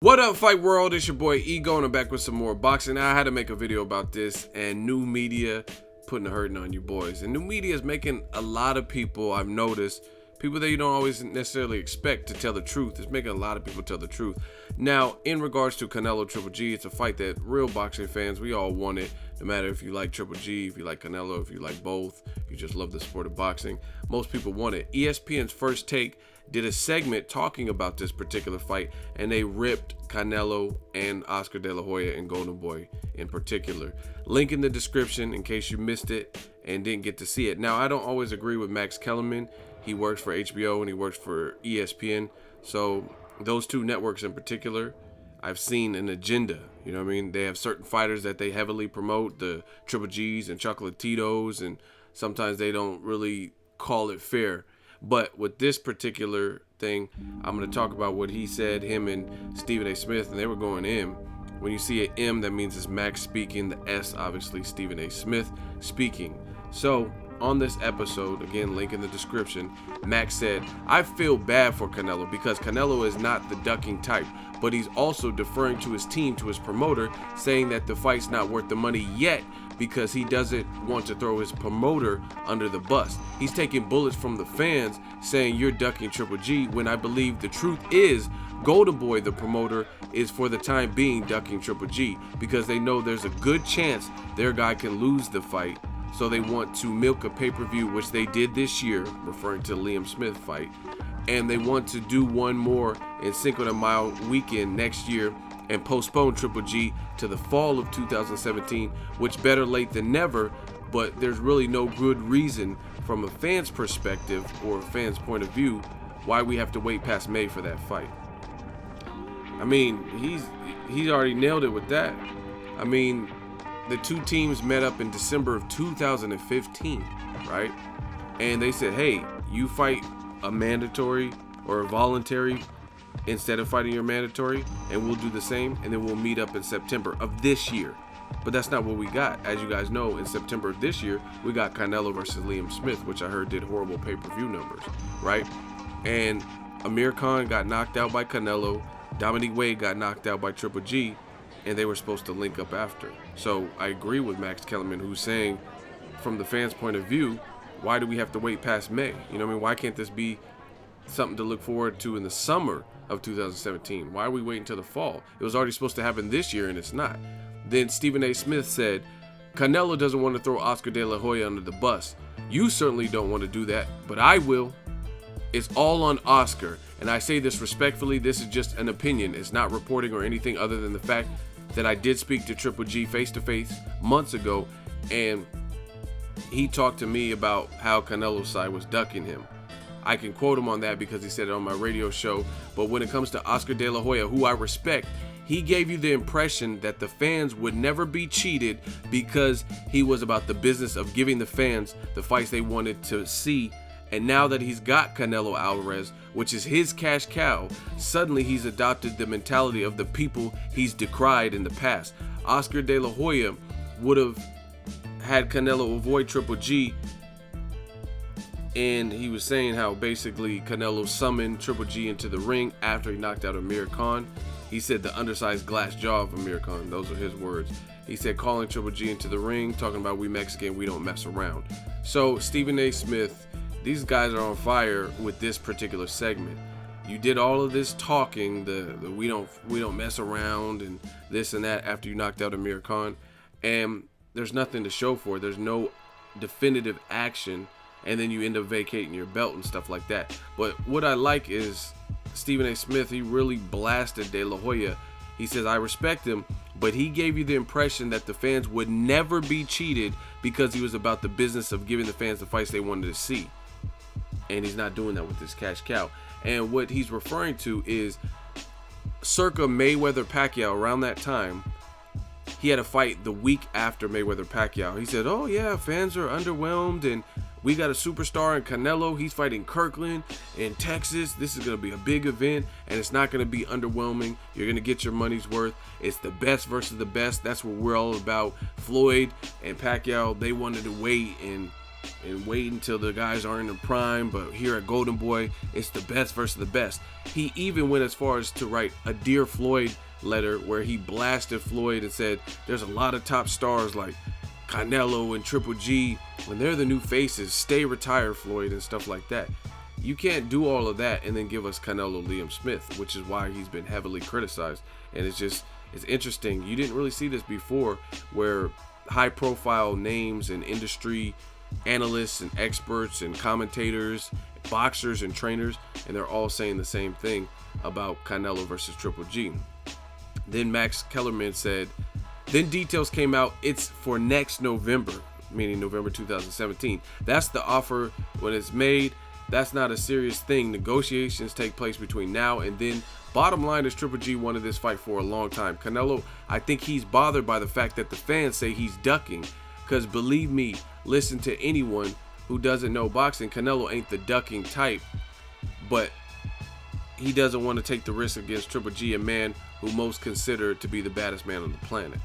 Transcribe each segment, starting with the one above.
What up, Fight World? It's your boy Ego, and I'm back with some more boxing. Now, I had to make a video about this, and new media putting the hurting on you boys. And new media is making a lot of people, I've noticed, people that you don't always necessarily expect to tell the truth. It's making a lot of people tell the truth. Now, in regards to Canelo-GGG, it's a fight that real boxing fans, we all want it. No matter if you like Triple G, if you like Canelo, if you like both, you just love the sport of boxing. Most people want it. ESPN's First Take did a segment talking about this particular fight, and they ripped Canelo and Oscar De La Hoya and Golden Boy in particular. Link in the description in case you missed it and didn't get to see it. Now, I don't always agree with Max Kellerman. He works for HBO and he works for ESPN. So those two networks in particular, I've seen an agenda. You know what I mean? They have certain fighters that they heavily promote, the Triple G's and Chocolatitos, and sometimes they don't really call it fair. But with this particular thing, I'm going to talk about what he said, him and Stephen A. Smith, and they were going in. When you see an M, that means it's Max speaking. The S, obviously, Stephen A. Smith speaking. So on this episode, again, link in the description, Max said, I feel bad for Canelo because Canelo is not the ducking type, but he's also deferring to his team, to his promoter, saying that the fight's not worth the money yet because he doesn't want to throw his promoter under the bus. He's taking bullets from the fans saying you're ducking Triple G, when I believe the truth is Golden Boy, the promoter, is for the time being ducking Triple G because they know there's a good chance their guy can lose the fight. So they want to milk a pay-per-view, which they did this year, referring to the Liam Smith fight. And they want to do one more in Cinco de Mayo weekend next year and postpone Triple G to the fall of 2017, which better late than never, but there's really no good reason from a fan's perspective or a fan's point of view why we have to wait past May for that fight. I mean, he's already nailed it with that. I mean, the two teams met up in December of 2015, right? And they said, hey, you fight a mandatory or a voluntary instead of fighting your mandatory, and we'll do the same, and then we'll meet up in September of this year. But that's not what we got. As you guys know, in September of this year, we got Canelo versus Liam Smith, which I heard did horrible pay-per-view numbers, right? And Amir Khan got knocked out by Canelo, Dominique Wade got knocked out by Triple G, and they were supposed to link up after. So I agree with Max Kellerman, who's saying, from the fans' point of view, why do we have to wait past May? You know what I mean? Why can't this be something to look forward to in the summer of 2017? Why are we waiting until the fall? It was already supposed to happen this year, and it's not. Then Stephen A. Smith said, Canelo doesn't want to throw Oscar De La Hoya under the bus. You certainly don't want to do that, but I will. It's all on Oscar. And I say this respectfully, this is just an opinion. It's not reporting or anything other than the fact that I did speak to Triple G face-to-face months ago, and he talked to me about how Canelo's side was ducking him. I can quote him on that because he said it on my radio show, but when it comes to Oscar De La Hoya, who I respect, he gave you the impression that the fans would never be cheated because he was about the business of giving the fans the fights they wanted to see. And now that he's got Canelo Alvarez, which is his cash cow, suddenly he's adopted the mentality of the people he's decried in the past. Oscar De La Hoya would have had Canelo avoid Triple G, and he was saying how basically Canelo summoned Triple G into the ring after he knocked out Amir Khan. He said the undersized glass jaw of Amir Khan. Those are his words. He said calling Triple G into the ring, talking about we Mexican, we don't mess around. So Stephen A. Smith, these guys are on fire with this particular segment. You did all of this talking, the we don't mess around and this and that after you knocked out Amir Khan, and there's nothing to show for it. There's no definitive action, and then you end up vacating your belt and stuff like that. But what I like is Stephen A. Smith, he really blasted De La Hoya. He says, I respect him, but he gave you the impression that the fans would never be cheated because he was about the business of giving the fans the fights they wanted to see. And he's not doing that with this cash cow. And what he's referring to is circa Mayweather-Pacquiao, around that time, he had a fight the week after Mayweather-Pacquiao. He said, oh yeah, fans are underwhelmed and we got a superstar in Canelo. He's fighting Kirkland in Texas. This is going to be a big event and it's not going to be underwhelming. You're going to get your money's worth. It's the best versus the best. That's what we're all about. Floyd and Pacquiao, they wanted to wait, and and wait until the guys are in the prime. But here at Golden Boy, it's the best versus the best. He even went as far as to write a Dear Floyd letter where he blasted Floyd and said, there's a lot of top stars like Canelo and Triple G, when they're the new faces, stay retired, Floyd, and stuff like that. You can't do all of that and then give us Canelo Liam Smith, which is why he's been heavily criticized. And it's interesting. You didn't really see this before, where high profile names and industry analysts and experts and commentators, boxers and trainers, and they're all saying the same thing about Canelo versus Triple G. Then Max Kellerman said, then details came out, it's for next November, meaning November 2017. That's the offer when it's made. That's not a serious thing. Negotiations take place between now and then. Bottom line is Triple G wanted this fight for a long time. Canelo, I think he's bothered by the fact that the fans say he's ducking. Because believe me, listen to anyone who doesn't know boxing, Canelo ain't the ducking type. But he doesn't want to take the risk against Triple G, a man who most consider to be the baddest man on the planet.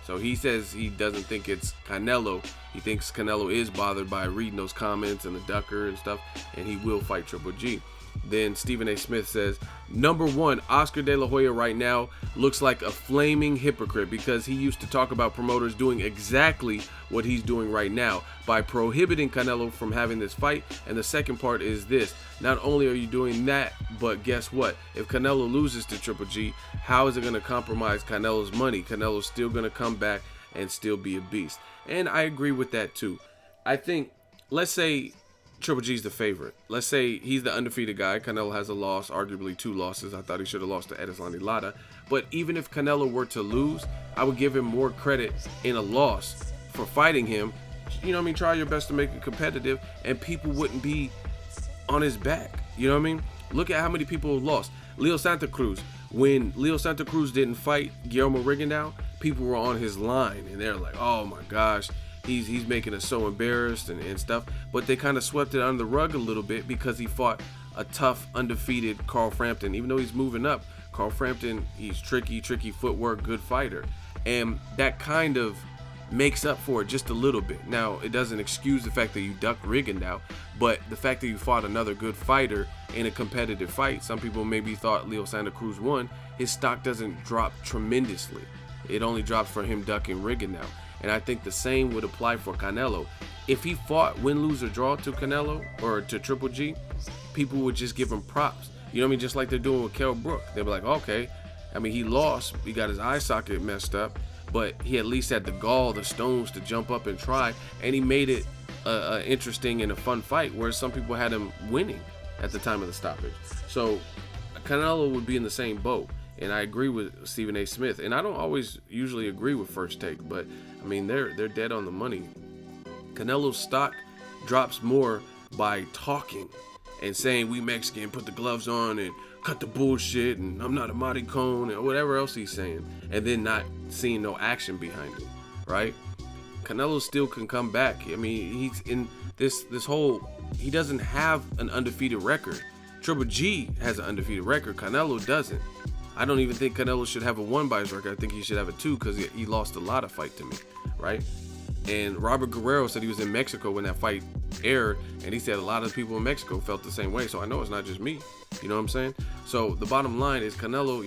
So he says he doesn't think it's Canelo. He thinks Canelo is bothered by reading those comments and the ducker and stuff, and he will fight Triple G. Then Stephen A. Smith says, number one, Oscar De La Hoya right now looks like a flaming hypocrite because he used to talk about promoters doing exactly what he's doing right now by prohibiting Canelo from having this fight. And the second part is this: not only are you doing that, but guess what? If Canelo loses to Triple G, how is it going to compromise Canelo's money? Canelo's still going to come back and still be a beast. And I agree with that too. I think, let's say Triple G's the favorite. Let's say he's the undefeated guy. Canelo has a loss, arguably 2 losses. I thought he should have lost to Erislandy Lara. But even if Canelo were to lose, I would give him more credit in a loss for fighting him. You know what I mean? Try your best to make it competitive, and people wouldn't be on his back. You know what I mean? Look at how many people have lost. Leo Santa Cruz. When Leo Santa Cruz didn't fight Guillermo Rigondeaux, people were on his line, and they're like, oh my gosh, he's making us so embarrassed and stuff. But they kind of swept it under the rug a little bit because he fought a tough, undefeated Carl Frampton. Even though he's moving up, Carl Frampton, he's tricky footwork, good fighter. And that kind of makes up for it just a little bit. Now, it doesn't excuse the fact that you ducked Rigondeaux, but the fact that you fought another good fighter in a competitive fight, some people maybe thought Leo Santa Cruz won, his stock doesn't drop tremendously. It only drops for him ducking Rigondeaux. And I think the same would apply for Canelo. If he fought win, lose, or draw to Canelo or to Triple G, people would just give him props. You know what I mean? Just like they're doing with Kell Brook. They'll be like, okay, I mean, he lost. He got his eye socket messed up, but he at least had the gall, the stones to jump up and try. And he made it interesting and a fun fight, where some people had him winning at the time of the stoppage. So Canelo would be in the same boat. And I agree with Stephen A. Smith. And I don't always usually agree with First Take, but I mean, they're dead on the money. Canelo's stock drops more by talking and saying we Mexican, put the gloves on and cut the bullshit, and I'm not a maricon, and whatever else he's saying, and then not seeing no action behind it, right? Canelo still can come back. I mean, he's in this whole, he doesn't have an undefeated record. Triple G has an undefeated record. Canelo doesn't. I don't even think Canelo should have a 1 by his record. I think he should have a 2 because he lost a lot of fight to me, right? And Robert Guerrero said he was in Mexico when that fight aired, and he said a lot of people in Mexico felt the same way. So I know it's not just me. You know what I'm saying? So the bottom line is, Canelo,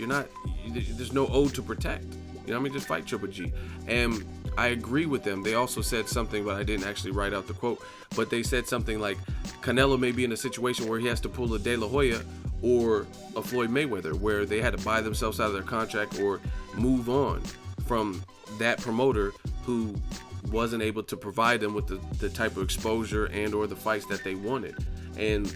there's no ode to protect. You know what I mean? Just fight Triple G. And I agree with them. They also said something, but I didn't actually write out the quote, but they said something like Canelo may be in a situation where he has to pull a De La Hoya or a Floyd Mayweather, where they had to buy themselves out of their contract or move on from that promoter who wasn't able to provide them with the type of exposure and or the fights that they wanted. And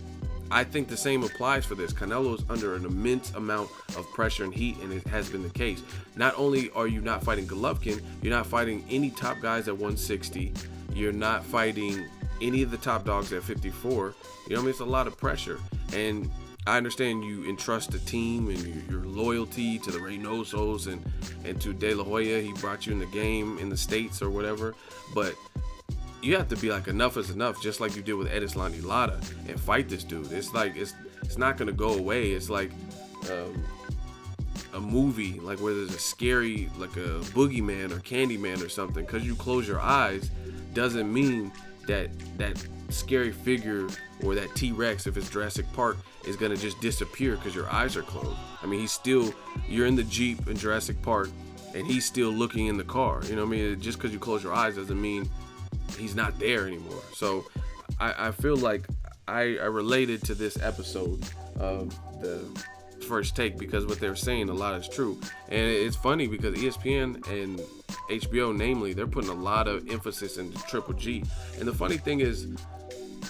I think the same applies for this. Canelo's under an immense amount of pressure and heat, and it has been the case. Not only are you not fighting Golovkin, you're not fighting any top guys at 160. You're not fighting any of the top dogs at 54. You know what I mean? It's a lot of pressure. And I understand you entrust the team and your loyalty to the Reynosos and to De La Hoya. He brought you in the game in the States or whatever. But you have to be like, enough is enough, just like you did with Erislandy Lara, and fight this dude. It's like, it's not going to go away. It's like a movie, like where there's a scary, like a boogeyman or Candyman or something. Because you close your eyes doesn't mean that scary figure, or that T-Rex, if it's Jurassic Park, is gonna just disappear because your eyes are closed. I mean, you're in the Jeep in Jurassic Park, and he's still looking in the car. You know what I mean? Just because you close your eyes doesn't mean he's not there anymore. So I feel like I related to this episode of the First Take, because what they're saying, a lot is true. And it's funny because ESPN and HBO, namely, they're putting a lot of emphasis into Triple G. And the funny thing is,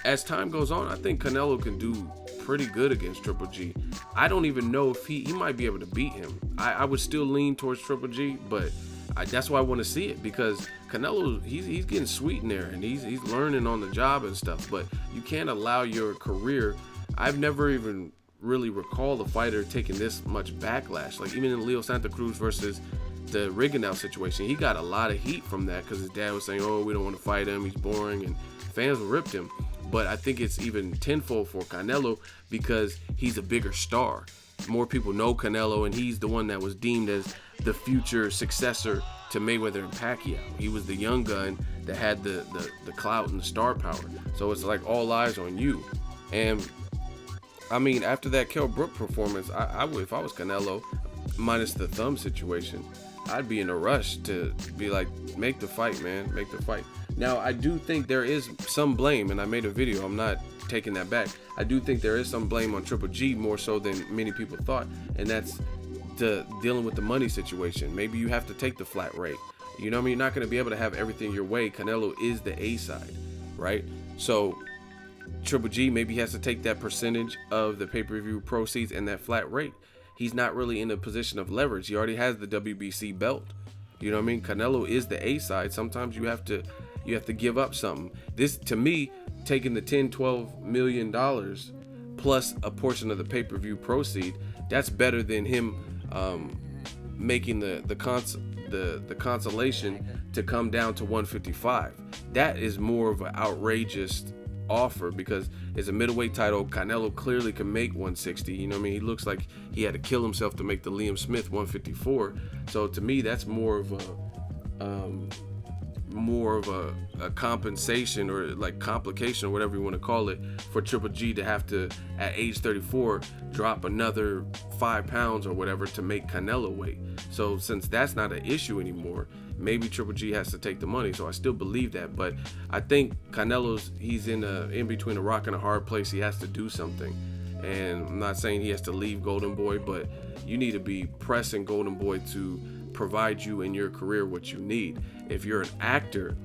as time goes on, I think Canelo can do pretty good against Triple G. I don't even know if he might be able to beat him. I would still lean towards Triple G, but that's why I want to see it, because Canelo, he's getting sweet in there, and he's learning on the job and stuff. But you can't allow your career. I've never even really recalled a fighter taking this much backlash. Like even in Leo Santa Cruz versus the Rigondeaux situation, he got a lot of heat from that because his dad was saying, "Oh, we don't want to fight him. He's boring," and fans ripped him. But I think it's even tenfold for Canelo because he's a bigger star. More people know Canelo, and he's the one that was deemed as the future successor to Mayweather and Pacquiao. He was the young gun that had the clout and the star power. So it's like all eyes on you. And I mean, after that Kell Brook performance, I would, if I was Canelo, minus the thumb situation, I'd be in a rush to be like, make the fight, man, make the fight. Now, I do think there is some blame, and I made a video, I'm not taking that back. I do think there is some blame on Triple G, more so than many people thought, and that's dealing with the money situation. Maybe you have to take the flat rate. You know what I mean? You're not going to be able to have everything your way. Canelo is the A side, right? So Triple G, maybe he has to take that percentage of the pay-per-view proceeds and that flat rate. He's not really in a position of leverage. He already has the WBC belt. You know what I mean? Canelo is the A side. Sometimes you have to give up something. This, to me, taking the $10-12 million plus a portion of the pay-per-view proceed, that's better than him making the consolation to come down to 155. That is more of an outrageous offer because it's a middleweight title. Canelo clearly can make 160. You know what I mean? He looks like he had to kill himself to make the Liam Smith 154. So to me, that's more of a compensation, or like complication, or whatever you want to call it, for Triple G to have to, at age 34, drop another 5 pounds or whatever to make Canelo weight. So since that's not an issue anymore, maybe Triple G has to take the money. So I still believe that, but I think he's in between a rock and a hard place. He has to do something, and I'm not saying he has to leave Golden Boy, but you need to be pressing Golden Boy to provide you in your career what you need. If you're an actor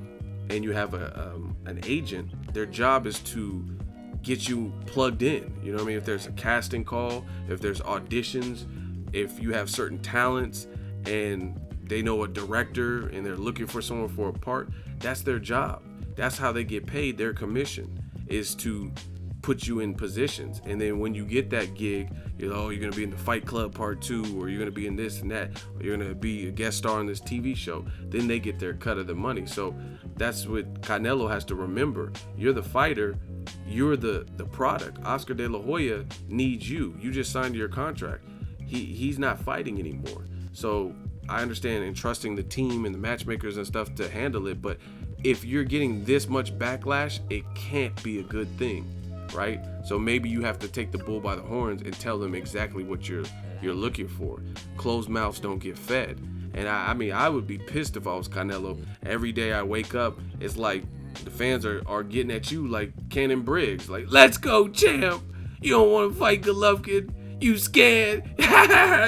and you have an agent, their job is to get you plugged in. You know what I mean? If there's a casting call, if there's auditions, if you have certain talents and they know a director and they're looking for someone for a part, that's their job. That's how they get paid. Their commission is to put you in positions. And then when you get that gig, you're going to be in the Fight Club Part 2, or you're going to be in this and that, or you're going to be a guest star on this TV show. Then they get their cut of the money. So that's what Canelo has to remember. You're the fighter. You're the product. Oscar De La Hoya needs you. You just signed your contract. He's not fighting anymore. So I understand entrusting the team and the matchmakers and stuff to handle it, but if you're getting this much backlash, it can't be a good thing, right? So maybe you have to take the bull by the horns and tell them exactly what you're looking for. Closed mouths don't get fed. And I mean, I would be pissed if I was Canelo. Every day I wake up, it's like the fans are getting at you like Cannon Briggs, like, let's go, champ. You don't want to fight Golovkin. You scared.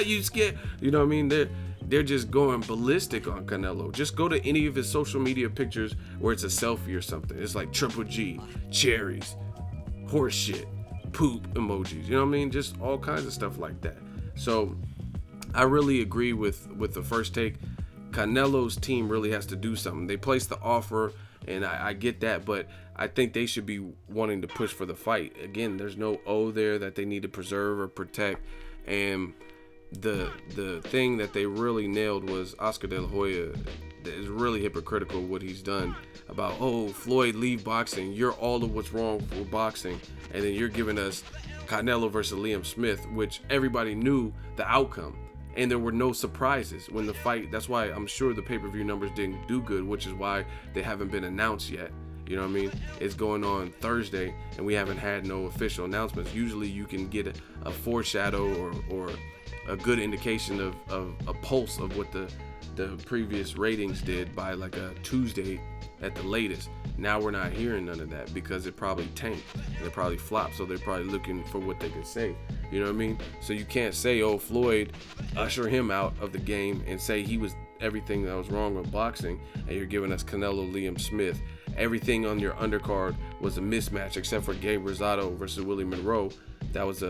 You scared. You know what I mean? They're just going ballistic on Canelo. Just go to any of his social media pictures where it's a selfie or something. It's like Triple G, cherries, horse shit, poop emojis. You know what I mean? Just all kinds of stuff like that. So I really agree with the First Take. Canelo's team really has to do something. They placed the offer, and I get that, but I think they should be wanting to push for the fight. Again, there's no O there that they need to preserve or protect. And the thing that they really nailed was Oscar De La Hoya is really hypocritical what he's done about, oh, Floyd, leave boxing. You're all of what's wrong for boxing. And then you're giving us Canelo versus Liam Smith, which everybody knew the outcome. And there were no surprises when the fight. That's why I'm sure the pay-per-view numbers didn't do good, which is why they haven't been announced yet. You know what I mean? It's going on Thursday, and we haven't had no official announcements. Usually you can get a foreshadow or a good indication of a pulse of what the previous ratings did by like a Tuesday at the latest. Now we're not hearing none of that because it probably tanked and it probably flopped, so they're probably looking for what they can say. You know what I mean? So you can't say, oh, Floyd, usher him out of the game and say he was everything that was wrong with boxing, and you're giving us Canelo, Liam Smith. Everything on your undercard was a mismatch except for Gabe Rosado versus Willie Monroe. That was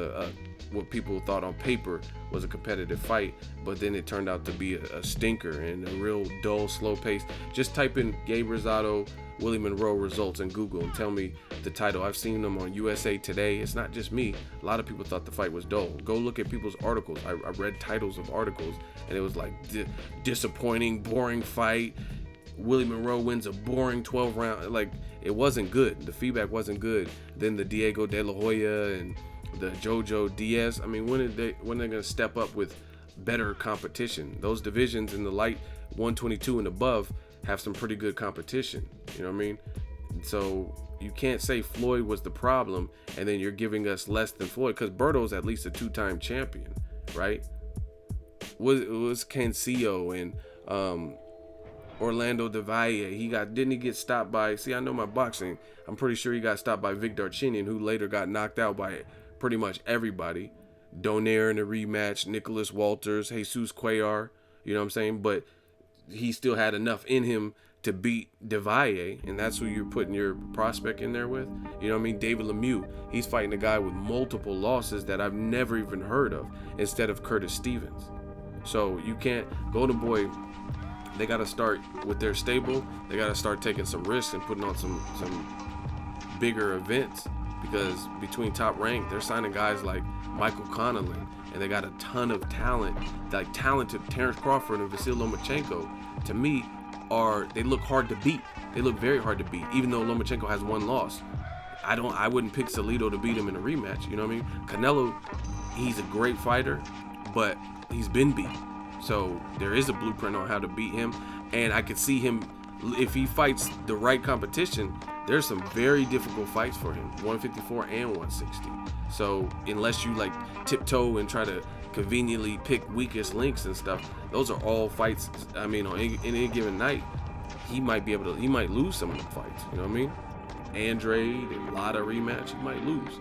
what people thought on paper was a competitive fight, but then it turned out to be a stinker and a real dull, slow pace. Just type in Gabe Rosado, Willie Monroe results in Google and tell me the title. I've seen them on USA Today. It's not just me. A lot of people thought the fight was dull. Go look at people's articles. I read titles of articles, and it was like disappointing, boring fight. Willie Monroe wins a boring 12 round. Like, it wasn't good. The feedback wasn't good. Then the Diego De La Hoya and the Jojo Diaz. I mean, when are they gonna step up with better competition? Those divisions in the light 122 and above have some pretty good competition. You know what I mean? So you can't say Floyd was the problem and then you're giving us less than Floyd, because Berto's at least a 2-time champion, right? Was Cancio and Orlando De Valle. Didn't he get stopped by? See, I know my boxing. I'm pretty sure he got stopped by Vic Darchinyan, who later got knocked out by pretty much everybody. Donaire in a rematch, Nicholas Walters, Jesus Cuellar. You know what I'm saying? But he still had enough in him to beat De Valle, and that's who you're putting your prospect in there with. You know what I mean? David Lemieux, he's fighting a guy with multiple losses that I've never even heard of, instead of Curtis Stevens. So you can't. Golden Boy, they got to start with their stable. They got to start taking some risks and putting on some bigger events, because between Top Rank, they're signing guys like Michael Connelly, and they got a ton of talent, like talented Terrence Crawford and Vasyl Lomachenko. To me, they look hard to beat. They look very hard to beat, even though Lomachenko has one loss. I wouldn't pick Salido to beat him in a rematch. You know what I mean? Canelo, he's a great fighter, but he's been beat. So there is a blueprint on how to beat him, and I could see him, if he fights the right competition, there's some very difficult fights for him, 154 and 160. So unless you like tiptoe and try to conveniently pick weakest links and stuff, those are all fights. I mean, on any given night, he might lose some of the fights. You know what I mean? Andrade and Lada rematch, he might lose.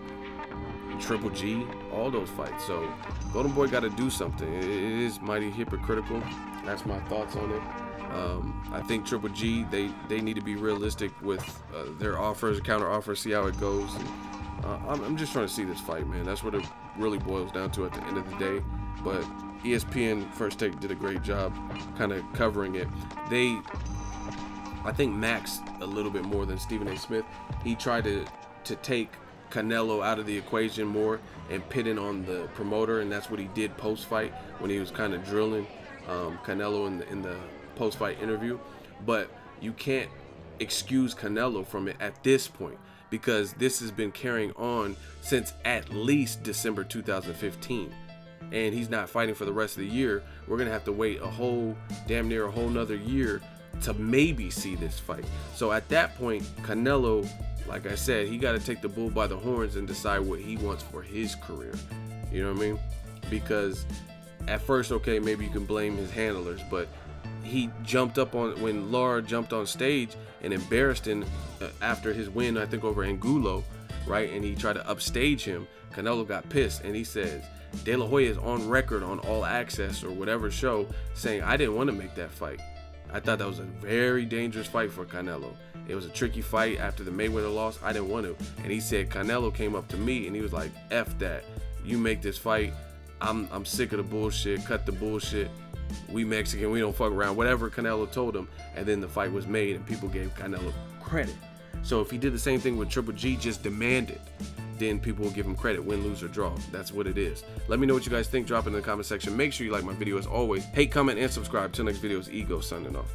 Triple G, all those fights. So Golden Boy got to do something. It is mighty hypocritical. That's my thoughts on it. I think Triple G, they need to be realistic with their offers, counter offers, see how it goes. And, I'm just trying to see this fight, man. That's what it really boils down to at the end of the day. But ESPN First Take did a great job kind of covering it. I think Max a little bit more than Stephen A. Smith. He tried to take Canelo out of the equation more and pitting on the promoter, and that's what he did post-fight when he was kind of drilling Canelo in the post-fight interview. But you can't excuse Canelo from it at this point, because this has been carrying on since at least December 2015, and he's not fighting for the rest of the year. We're gonna have to wait damn near a whole nother year to maybe see this fight. So at that point, Canelo, like I said, he got to take the bull by the horns and decide what he wants for his career. You know what I mean? Because at first, okay, maybe you can blame his handlers, but he jumped up when Lara jumped on stage and embarrassed him after his win, I think, over Angulo, right? And he tried to upstage him. Canelo got pissed, and he says, De La Hoya is on record on All Access or whatever show saying, I didn't want to make that fight. I thought that was a very dangerous fight for Canelo. It was a tricky fight after the Mayweather loss. I didn't want to. And he said, Canelo came up to me and he was like, F that. You make this fight. I'm sick of the bullshit. Cut the bullshit. We Mexican. We don't fuck around. Whatever Canelo told him. And then the fight was made and people gave Canelo credit. So if he did the same thing with Triple G, just demand it, then people will give him credit, win, lose, or draw. That's what it is. Let me know what you guys think. Drop it in the comment section. Make sure you like my video as always. Hate, comment, and subscribe. Till next video, it's Ego signing off.